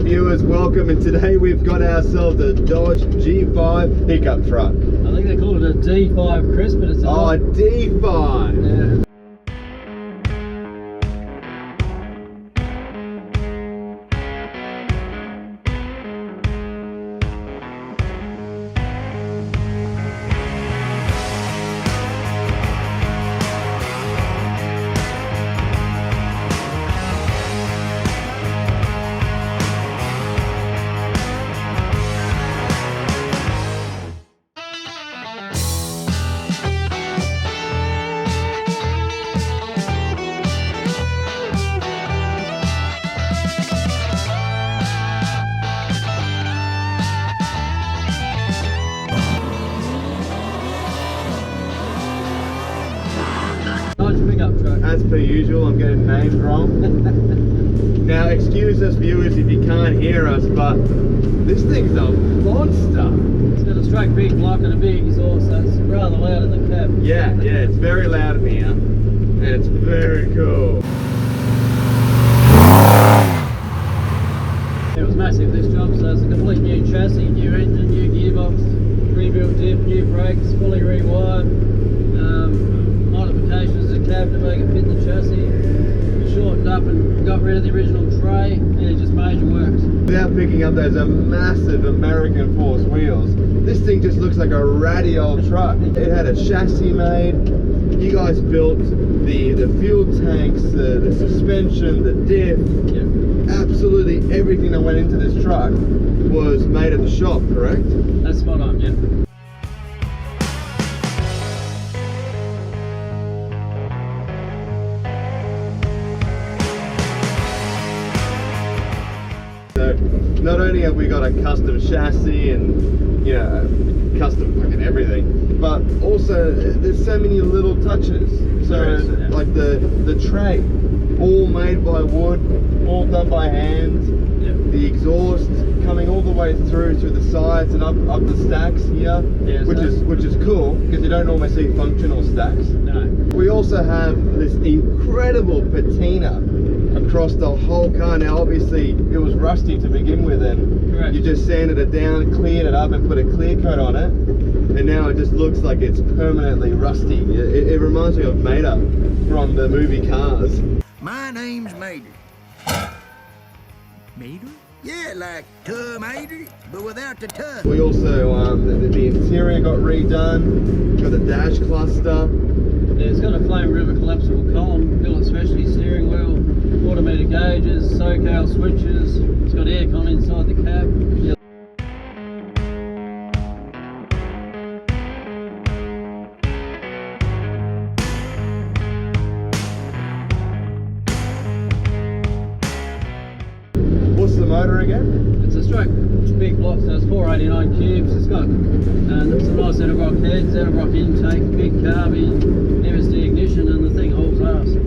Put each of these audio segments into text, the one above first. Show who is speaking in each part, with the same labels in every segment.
Speaker 1: Alright viewers, welcome, and today we've got ourselves a Dodge G5 pickup truck.
Speaker 2: I think they call it a D5, Chris, but it's a
Speaker 1: D5!
Speaker 2: Yeah. Pickup truck.
Speaker 1: As per usual, I'm getting names wrong. Now, excuse us viewers if you can't hear us, but this thing's a monster.
Speaker 2: It's got a straight big block and a big exhaust, so it's rather loud in the cab.
Speaker 1: Yeah, it's very loud in here, and it's very cool.
Speaker 2: It was massive, this job, so it's a complete new chassis, new engine, new gearbox, rebuilt diff, new brakes, fully rewired. Modifications to the cab to make it fit the chassis, shortened up and got rid of the original tray, and it just major works.
Speaker 1: Without picking up those massive American Force wheels, this thing just looks like a ratty old truck. It had a chassis made. You guys built the fuel tanks, the suspension, the diff.
Speaker 2: Yep.
Speaker 1: Absolutely everything that went into this truck was made at the shop, correct?
Speaker 2: That's spot on, yeah.
Speaker 1: So not only have we got a custom chassis and, you know, custom fucking everything, but also there's so many little touches. So like the tray, all made by wood, all done by hand.
Speaker 2: Yep.
Speaker 1: The exhaust coming all the way through to the sides and up the stacks here,
Speaker 2: yeah,
Speaker 1: which is cool because you don't always see functional stacks.
Speaker 2: No.
Speaker 1: We also have this incredible patina across the whole car. Now obviously it was rusty to begin with, and
Speaker 2: Correct.
Speaker 1: You just sanded it down, cleared it up and put a clear coat on it, and now it just looks like it's permanently rusty. It reminds me of Mater from the movie Cars.
Speaker 3: My name's Mater. Mater? Yeah, like tomato, but without the ton.
Speaker 1: We also, the interior got redone, got the dash cluster.
Speaker 2: Yeah, it's got a Flame River collapsible column, built specialty steering wheel, automated gauges, SoCal switches, it's got aircon inside the cab. Yeah.
Speaker 1: What's the motor again?
Speaker 2: It's a straight big block, so it's 489 cubes. It's got some nice Enterbrock heads, Enterbrock intake, big carby, MSD ignition, and the thing hauls ass.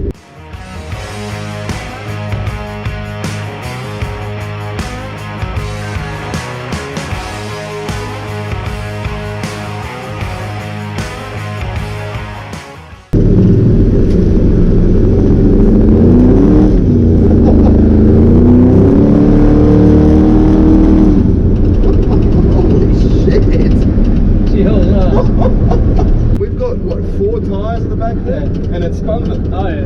Speaker 1: We've got, what, 4 tyres at the back there? And it's spun them.
Speaker 2: Oh yeah.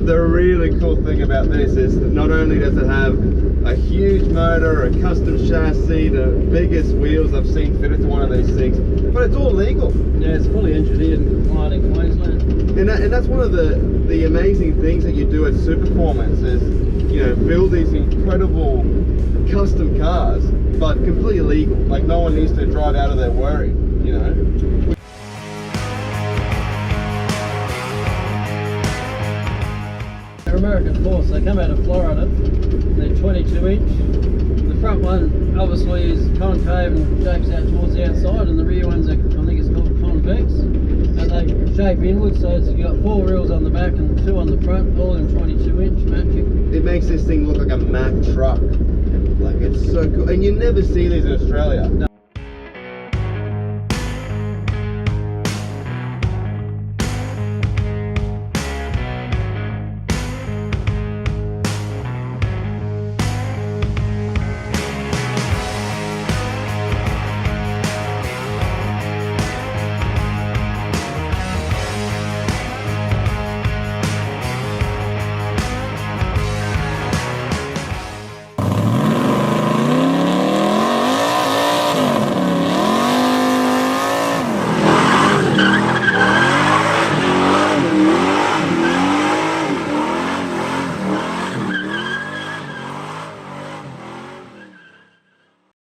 Speaker 1: The really cool thing about this is that not only does it have a huge motor, a custom chassis, the biggest wheels I've seen fitted to one of these things, but it's all legal.
Speaker 2: Yeah, it's fully engineered and compliant in Queensland.
Speaker 1: And that's one of the amazing things that you do at Superformance is, you know, build these incredible custom cars, but completely legal. Like no one needs to drive out of their worry, you know.
Speaker 2: They're American Force, they come out of Florida, they're 22 inch. The front one obviously is concave and shapes out towards the outside, and the rear ones are, I think it's called convex, and they shape inwards, so you've got 4 wheels on the back and 2 on the front, all in 22 inch matching.
Speaker 1: It makes this this thing look like a Mack truck. Like, it's so cool. And you never see these in Australia.